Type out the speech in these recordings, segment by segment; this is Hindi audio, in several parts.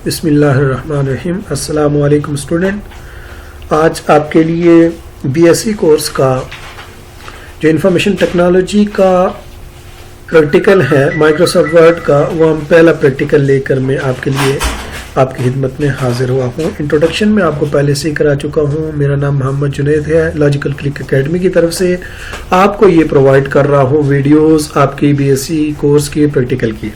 बिस्मिल्लाहिर्रहमानिर्रहीम। अस्सलामु अलैकुम स्टूडेंट। आज आपके लिए बीएससी कोर्स का जो इंफॉर्मेशन टेक्नोलॉजी का प्रैक्टिकल है माइक्रोसॉफ्ट वर्ड का, वो हम पहला प्रैक्टिकल लेकर मैं आपके लिए आपकी खिदमत में हाजिर हुआ हूँ। इंट्रोडक्शन में आपको पहले से ही करा चुका हूँ। मेरा नाम मोहम्मद जुनैद है। लॉजिकल क्लिक एकेडमी की तरफ से आपको ये प्रोवाइड कर रहा हूँ वीडियोस आपकी बीएससी कोर्स की प्रैक्टिकल की।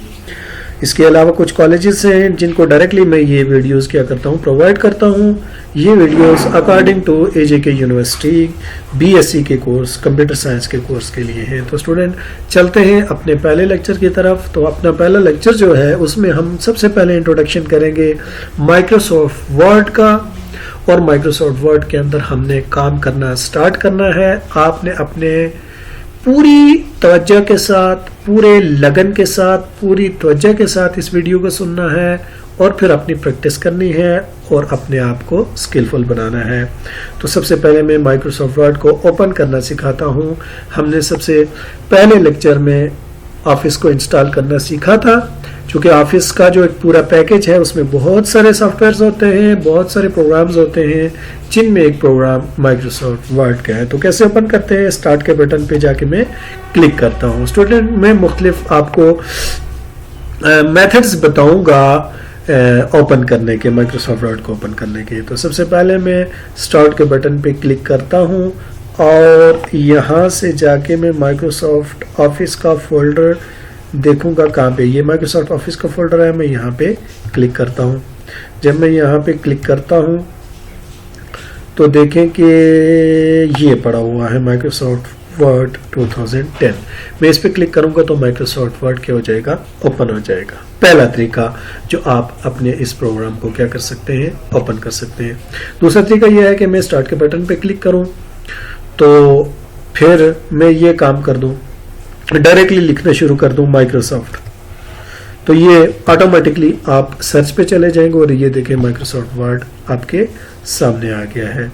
इसके अलावा कुछ कॉलेजेस हैं जिनको डायरेक्टली मैं ये वीडियोस क्या करता हूँ, प्रोवाइड करता हूँ। ये videos according to AJK university BSc के कोर्स कंप्यूटर साइंस के कोर्स के लिए हैं। तो स्टूडेंट चलते हैं अपने पहले लेक्चर की तरफ। तो अपना पहला लेक्चर जो है उसमें हम सबसे पहले इंट्रोडक्शन करेंगे माइक्रोसॉफ्ट वर्ड का, और माइक्रोसॉफ्ट वर्ड के अंदर हमने काम करना स्टार्ट करना है। आपने अपने पूरी तवज्जो के साथ, पूरे लगन के साथ, पूरी तवज्जो के साथ इस वीडियो को सुनना है और फिर अपनी प्रैक्टिस करनी है और अपने आप को स्किलफुल बनाना है। तो सबसे पहले मैं माइक्रोसॉफ्ट वर्ड को ओपन करना सिखाता हूँ। हमने सबसे पहले लेक्चर में ऑफिस को इंस्टॉल करना सीखा था। क्योंकि ऑफिस का जो एक पूरा पैकेज है उसमें बहुत सारे सॉफ्टवेयर्स होते हैं, बहुत सारे प्रोग्राम्स होते हैं, जिनमें एक प्रोग्राम माइक्रोसॉफ्ट वर्ड का है। तो कैसे ओपन करते हैं, स्टार्ट के बटन पे जाके मैं क्लिक करता हूँ। स्टूडेंट मैं मुख्तलिफ आपको मेथड्स बताऊंगा ओपन करने के, माइक्रोसॉफ्ट वर्ड को ओपन करने के। तो सबसे पहले मैं स्टार्ट के बटन पे क्लिक करता हूँ और यहाँ से जाके मैं माइक्रोसॉफ्ट ऑफिस का फोल्डर देखूंगा कहाँ पे। ये माइक्रोसॉफ्ट ऑफिस का फोल्डर है, मैं यहाँ पे क्लिक करता हूँ। जब मैं यहाँ पे क्लिक करता हूँ तो देखें कि ये पड़ा हुआ है माइक्रोसॉफ्ट वर्ड 2010। मैं इस पे क्लिक करूंगा तो माइक्रोसॉफ्ट वर्ड क्या हो जाएगा, ओपन हो जाएगा। पहला तरीका जो आप अपने इस प्रोग्राम को क्या कर सकते हैं, ओपन कर सकते हैं। दूसरा तरीका यह है कि मैं स्टार्ट के बटन पे क्लिक करूं तो फिर मैं ये काम कर दूं, डायरेक्टली लिखना शुरू कर दूं माइक्रोसॉफ्ट। तो ये ऑटोमेटिकली आप सर्च पे चले जाएंगे और ये देखें माइक्रोसॉफ्ट वर्ड आपके सामने आ गया है।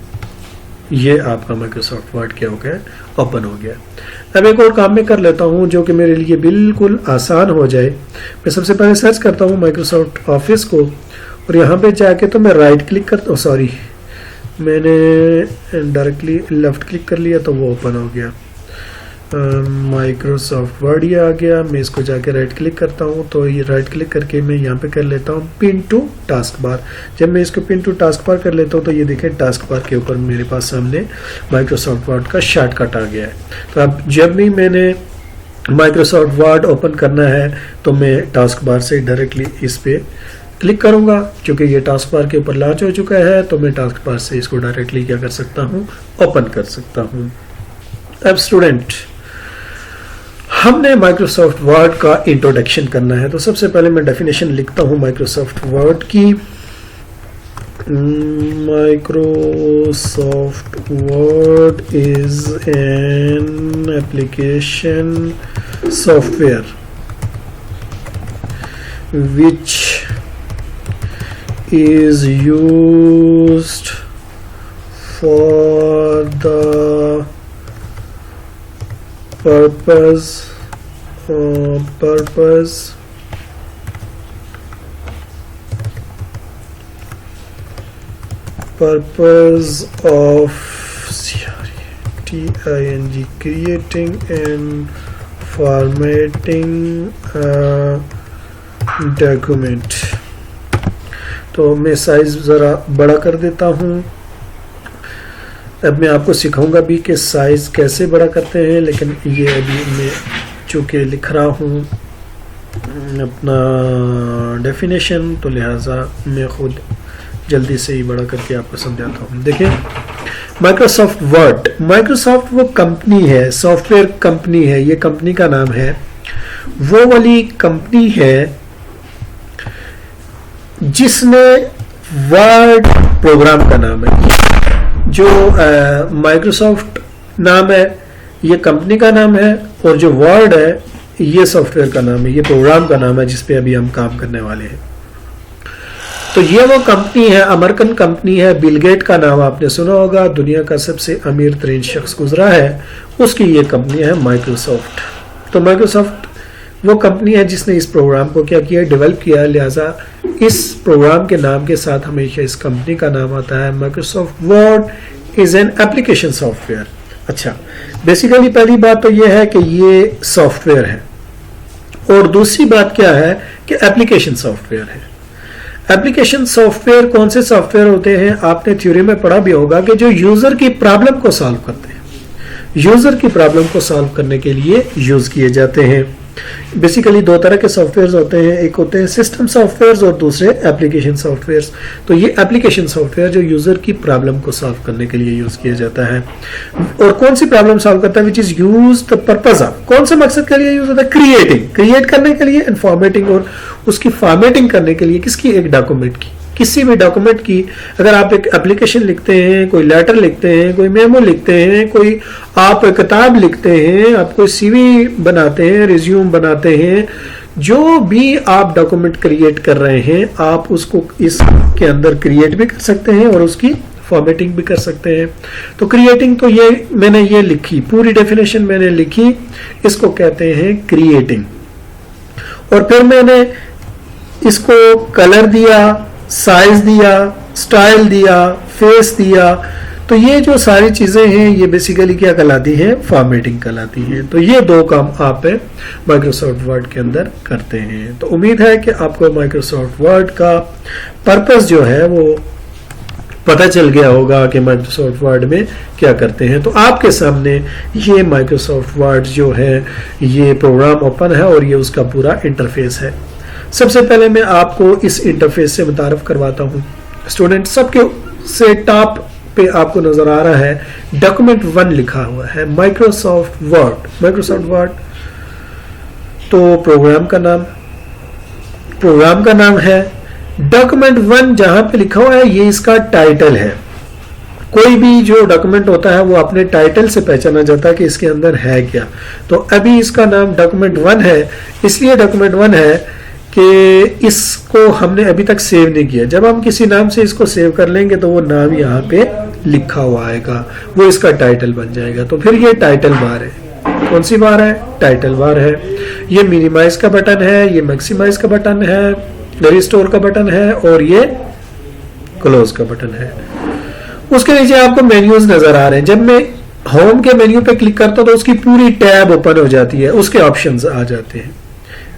ये आपका माइक्रोसॉफ्ट वर्ड क्या हो गया, ओपन हो गया। अब एक और काम मैं कर लेता हूं जो कि मेरे लिए बिल्कुल आसान हो जाए। मैं सबसे पहले सर्च करता हूं माइक्रोसॉफ्ट ऑफिस को और यहाँ पे जाके तो मैं राइट क्लिक करता हूँ, सॉरी मैंने डायरेक्टली लेफ्ट क्लिक कर लिया तो वो ओपन हो गया। माइक्रोसॉफ्ट वर्ड ये आ गया। मैं इसको जाके राइट क्लिक करता हूँ तो ये राइट क्लिक करके मैं यहाँ पे कर लेता हूँ पिन टू टास्क बार। जब मैं इसको पिन टू टास्क बार कर लेता हूँ तो ये देखें टास्क बार के ऊपर मेरे पास सामने माइक्रोसॉफ्ट वर्ड का शॉर्टकट आ गया है। तो अब जब भी मैंने माइक्रोसॉफ्ट वर्ड ओपन करना है तो मैं टास्क बार से डायरेक्टली इस पे क्लिक करूंगा। क्योंकि ये टास्क बार के ऊपर लॉन्च हो चुका है तो मैं टास्क बार से इसको डायरेक्टली क्या कर सकता हूँ, ओपन कर सकता हूँ। अब स्टूडेंट हमने माइक्रोसॉफ्ट वर्ड का इंट्रोडक्शन करना है। तो सबसे पहले मैं डेफिनेशन लिखता हूं माइक्रोसॉफ्ट वर्ड की। Microsoft word is an application software which is used for the purpose of creating and formatting a document। तो मैं साइज जरा बड़ा कर देता हूँ। अब मैं आपको सिखाऊंगा भी कि साइज कैसे बड़ा करते हैं, लेकिन ये अभी मैं चूँकि लिख रहा हूँ अपना डेफिनेशन तो लिहाजा मैं खुद जल्दी से ही बड़ा करके आपको समझाता हूँ। देखिए माइक्रोसॉफ्ट वर्ड, माइक्रोसॉफ्ट वो कंपनी है, सॉफ्टवेयर कंपनी है। ये कंपनी का नाम है, वो वाली कंपनी है जिसने वर्ड प्रोग्राम का नाम है। जो माइक्रोसॉफ्ट नाम है ये कंपनी का नाम है और जो वर्ड है ये सॉफ्टवेयर का नाम है, ये प्रोग्राम का नाम है जिस पे अभी हम काम करने वाले हैं। तो ये वो कंपनी है, अमेरिकन कंपनी है। बिल गेट का नाम आपने सुना होगा, दुनिया का सबसे अमीर तरीन शख्स गुजरा है, उसकी ये कंपनी है माइक्रोसॉफ्ट। तो माइक्रोसॉफ्ट वो कंपनी है जिसने इस प्रोग्राम को क्या किया, डेवलप किया, लिहाजा इस प्रोग्राम के नाम के साथ हमेशा इस कंपनी का नाम आता है। Microsoft word is an application software. अच्छा, बेसिकली पहली बात तो यह है कि ये सॉफ्टवेयर है, और दूसरी बात क्या है कि एप्लीकेशन सॉफ्टवेयर है। एप्लीकेशन सॉफ्टवेयर कौन से सॉफ्टवेयर होते हैं, आपने थ्योरी में पढ़ा भी होगा कि जो यूजर की प्रॉब्लम को सॉल्व करते हैं, यूजर की प्रॉब्लम को सॉल्व करने के लिए यूज किए जाते हैं। बेसिकली दो तरह के सॉफ्टवेयर्स होते हैं, एक होते हैं सिस्टम सॉफ्टवेयर्स और दूसरे एप्लीकेशन सॉफ्टवेयर्स। तो ये एप्लीकेशन सॉफ्टवेयर जो यूजर की प्रॉब्लम को सॉल्व करने के लिए यूज किया जाता है। और कौन सी प्रॉब्लम सॉल्व करता है, which is use the purpose of, कौन से मकसद के लिए यूज होता है, क्रिएट करने के लिए, एंड फॉर्मेटिंग, और उसकी फॉर्मेटिंग करने के लिए किसकी, एक डॉक्यूमेंट की, किसी भी डॉक्यूमेंट की। अगर आप एक एप्लीकेशन लिखते हैं, कोई लेटर लिखते हैं, कोई मेमो लिखते हैं, कोई आप किताब लिखते हैं, आप कोई सीवी बनाते हैं, रिज्यूम बनाते हैं, जो भी आप डॉक्यूमेंट क्रिएट कर रहे हैं, आप उसको इसके अंदर क्रिएट भी कर सकते हैं और उसकी फॉर्मेटिंग भी कर सकते हैं। तो क्रिएटिंग तो ये मैंने ये लिखी, पूरी डेफिनेशन मैंने लिखी, इसको कहते हैं क्रिएटिंग। और फिर मैंने इसको कलर दिया, साइज दिया, स्टाइल दिया, फेस दिया। तो ये जो सारी चीजें हैं ये बेसिकली क्या कहलाती हैं, फॉर्मेटिंग कहलाती हैं। तो ये दो काम आप माइक्रोसॉफ्ट वर्ड के अंदर करते हैं। तो उम्मीद है कि आपको माइक्रोसॉफ्ट वर्ड का पर्पस जो है वो पता चल गया होगा कि माइक्रोसॉफ्ट वर्ड में क्या करते हैं। तो आपके सामने ये माइक्रोसॉफ्ट वर्ड जो है ये प्रोग्राम ओपन है और ये उसका पूरा इंटरफेस है। सबसे पहले मैं आपको इस इंटरफेस से मुतारफ करवाता हूं। स्टूडेंट सबके से टॉप पे आपको नजर आ रहा है डॉक्यूमेंट 1 लिखा हुआ है, माइक्रोसॉफ्ट वर्ड। तो प्रोग्राम का नाम है डॉक्यूमेंट 1। जहां पे लिखा हुआ है ये इसका टाइटल है। कोई भी जो डॉक्यूमेंट होता है वो अपने टाइटल से पहचाना जाता है कि इसके अंदर है क्या। तो अभी इसका नाम डॉक्यूमेंट 1 है, इसलिए डॉक्यूमेंट 1 है कि इसको हमने अभी तक सेव नहीं किया। जब हम किसी नाम से इसको सेव कर लेंगे तो वो नाम यहाँ पे लिखा हुआ आएगा, वो इसका टाइटल बन जाएगा। तो फिर ये टाइटल बार है। कौन सी बार है, टाइटल बार है। ये मिनिमाइज का बटन है, ये मैक्सिमाइज का बटन है, रिस्टोर का बटन है और ये क्लोज का बटन है। उसके नीचे आपको मेन्यूज नजर आ रहे हैं। जब मैं होम के मेन्यू पे क्लिक करता हूं तो उसकी पूरी टैब ओपन हो जाती है, उसके ऑप्शंस आ जाते हैं।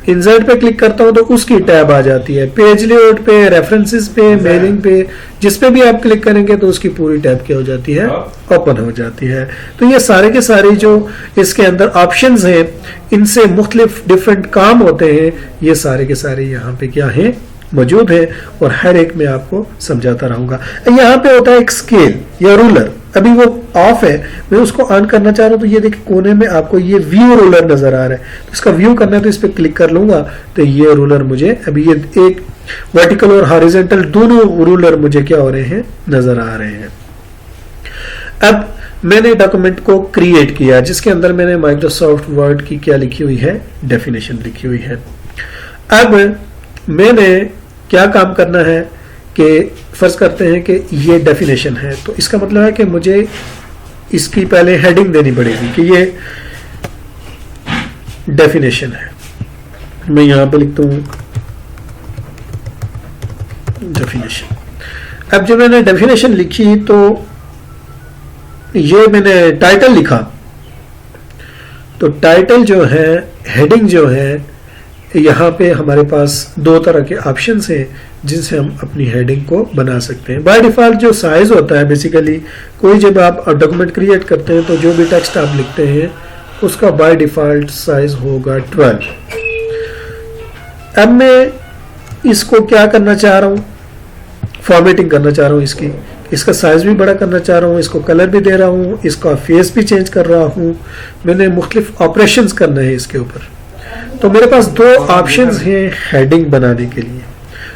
इंसर्ट पे क्लिक करता हूं तो उसकी टैब आ जाती है। पेज लेआउट पे, रेफरेंसेस पे, मेलिंग पे, जिस पे भी आप क्लिक करेंगे तो उसकी पूरी टैब क्या हो जाती है, ओपन हो जाती है। तो ये सारे के सारे जो इसके अंदर ऑप्शंस हैं, इनसे मुख्तलिफ डिफरेंट काम होते हैं, ये सारे के सारे यहाँ पे क्या है, मौजूद है। और हर एक में आपको समझाता रहूंगा। यहाँ पे होता है एक स्केल या रूलर, अभी वो ऑफ है, मैं उसको ऑन करना चाह रहा हूं। तो ये देखिए कोने में आपको ये व्यू रूलर नजर आ रहा है। तो इसका व्यू करना है तो इस पर क्लिक कर लूंगा तो ये रूलर मुझे अभी ये एक वर्टिकल और हॉरिजॉन्टल दोनों रूलर मुझे क्या हो रहे हैं, नजर आ रहे हैं। अब मैंने डॉक्यूमेंट को क्रिएट किया जिसके अंदर मैंने माइक्रोसॉफ्ट वर्ड की क्या लिखी हुई है, डेफिनेशन लिखी हुई है। अब मैंने क्या काम करना है कि फर्ज करते हैं कि ये डेफिनेशन है, तो इसका मतलब है कि मुझे इसकी पहले हेडिंग देनी पड़ेगी कि ये डेफिनेशन है। मैं यहां पे लिखता हूं डेफिनेशन। अब जब मैंने डेफिनेशन लिखी तो ये मैंने टाइटल लिखा, तो टाइटल जो है, हेडिंग जो है, यहाँ पे हमारे पास दो तरह के ऑप्शंस हैं जिनसे हम अपनी हेडिंग को बना सकते हैं। बाय डिफॉल्ट जो साइज होता है, बेसिकली कोई जब आप डॉक्यूमेंट क्रिएट करते हैं तो जो भी टेक्स्ट आप लिखते हैं उसका बाय डिफॉल्ट साइज होगा 12। अब मैं इसको क्या करना चाह रहा हूँ, फॉर्मेटिंग करना चाह रहा हूँ इसकी, इसका साइज भी बड़ा करना चाह रहा हूँ, इसको कलर भी दे रहा हूँ, इसका फेस भी चेंज कर रहा हूँ। मैंने मुख्तलिफ ऑपरेशंस करना है इसके ऊपर। तो मेरे पास दो ऑप्शंस हैं हेडिंग बनाने के लिए।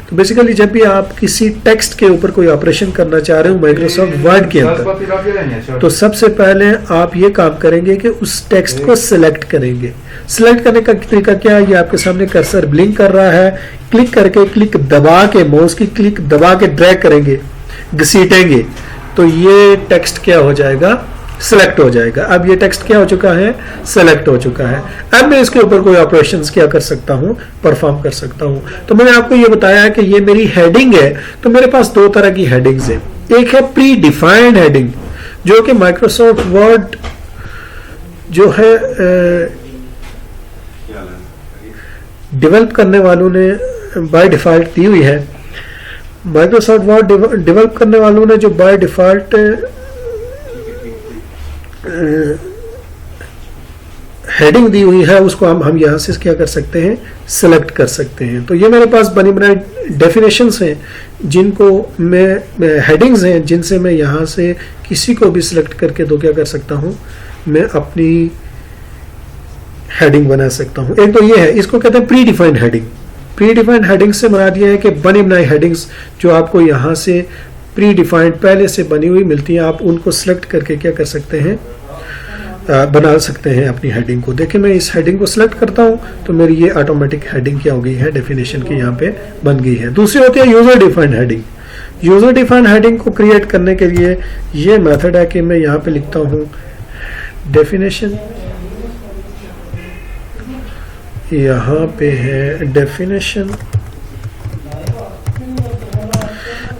तो बेसिकली जब भी आप किसी टेक्स्ट के ऊपर कोई ऑपरेशन करना चाह रहे हो माइक्रोसॉफ्ट वर्ड के अंदर, तो सबसे पहले आप ये काम करेंगे कि उस टेक्स्ट को सिलेक्ट करेंगे। सिलेक्ट करने का तरीका क्या है, ये आपके सामने कर्सर ब्लिंक कर रहा है। क्लिक करके, क्लिक दबा के, माउस की क्लिक दबा के ड्रैग करेंगे, घसीटेंगे, तो ये टेक्स्ट क्या हो जाएगा, सेलेक्ट हो जाएगा। अब ये टेक्स्ट क्या हो चुका है, सेलेक्ट हो चुका है। अब मैं इसके ऊपर कोई ऑपरेशंस क्या कर सकता हूँ, परफॉर्म कर सकता हूँ। तो मैंने आपको ये बताया कि ये मेरी हेडिंग है। तो मेरे पास दो तरह की हेडिंग्स हैं। एक है प्री डिफाइंड हेडिंग, जो कि माइक्रोसॉफ्ट वर्ड जो है डेवलप करने वालों ने बाय डिफॉल्ट दी हुई है। माइक्रोसॉफ्ट वर्ड डेवलप करने वालों ने जो बाय डिफॉल्ट हेडिंग दी हुई है, उसको हम यहां से क्या कर सकते हैं, सेलेक्ट कर सकते हैं। तो ये मेरे पास बनी बनाई डेफिनेशंस हैं, जिनको मैं हेडिंग्स हैं, जिनसे मैं यहां से किसी को भी सिलेक्ट करके क्या कर सकता हूं, मैं अपनी हेडिंग बना सकता हूं। एक तो ये है, इसको कहते हैं pre defined heading. Pre defined heading से मुराद ये है कि बनी बनाई हेडिंग्स जो आपको यहां से प्री डिफाइंड पहले से बनी हुई मिलती हैं, आप उनको सिलेक्ट करके क्या कर सकते हैं, बना सकते हैं अपनी हेडिंग को। देखिए मैं इस हेडिंग को सिलेक्ट करता हूं तो मेरी ये ऑटोमेटिक हेडिंग क्या हो गई है, डेफिनेशन की यहाँ पे बन गई है। दूसरी होती है user defined heading. User defined heading को क्रिएट करने के लिए ये मेथड है कि मैं यहाँ पे लिखता हूँ डेफिनेशन, यहाँ पे है डेफिनेशन।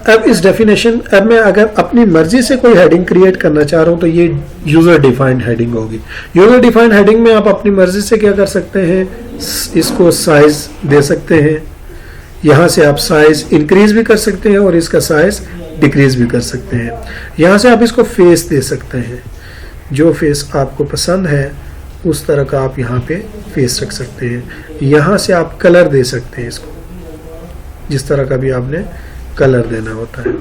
अब इस डेफिनेशन, अब मैं अगर अपनी मर्जी से कोई हेडिंग क्रिएट करना चाह रहा हूं तो ये यूजर डिफाइंड हेडिंग होगी। यूजर डिफाइंड हेडिंग में आप अपनी मर्जी से क्या कर सकते हैं, इसको साइज दे सकते हैं। यहां से आप साइज इंक्रीज भी कर सकते हैं और इसका साइज डिक्रीज भी कर सकते हैं। यहां से आप इसको फेस दे सकते हैं, जो फेस आपको पसंद है उस तरह का आप यहाँ पे फेस रख सकते हैं। यहाँ से आप कलर दे सकते हैं इसको, जिस तरह का भी आपने कलर देना होता है।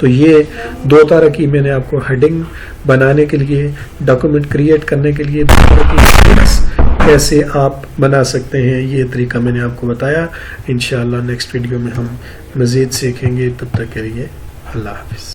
तो ये दो तरह की मैंने आपको हेडिंग बनाने के लिए, डॉक्यूमेंट क्रिएट करने के लिए कैसे आप बना सकते हैं, ये तरीका मैंने आपको बताया। इंशाअल्लाह नेक्स्ट वीडियो में हम मज़ीद सीखेंगे। तब तक के लिए अल्लाह हाफिज़।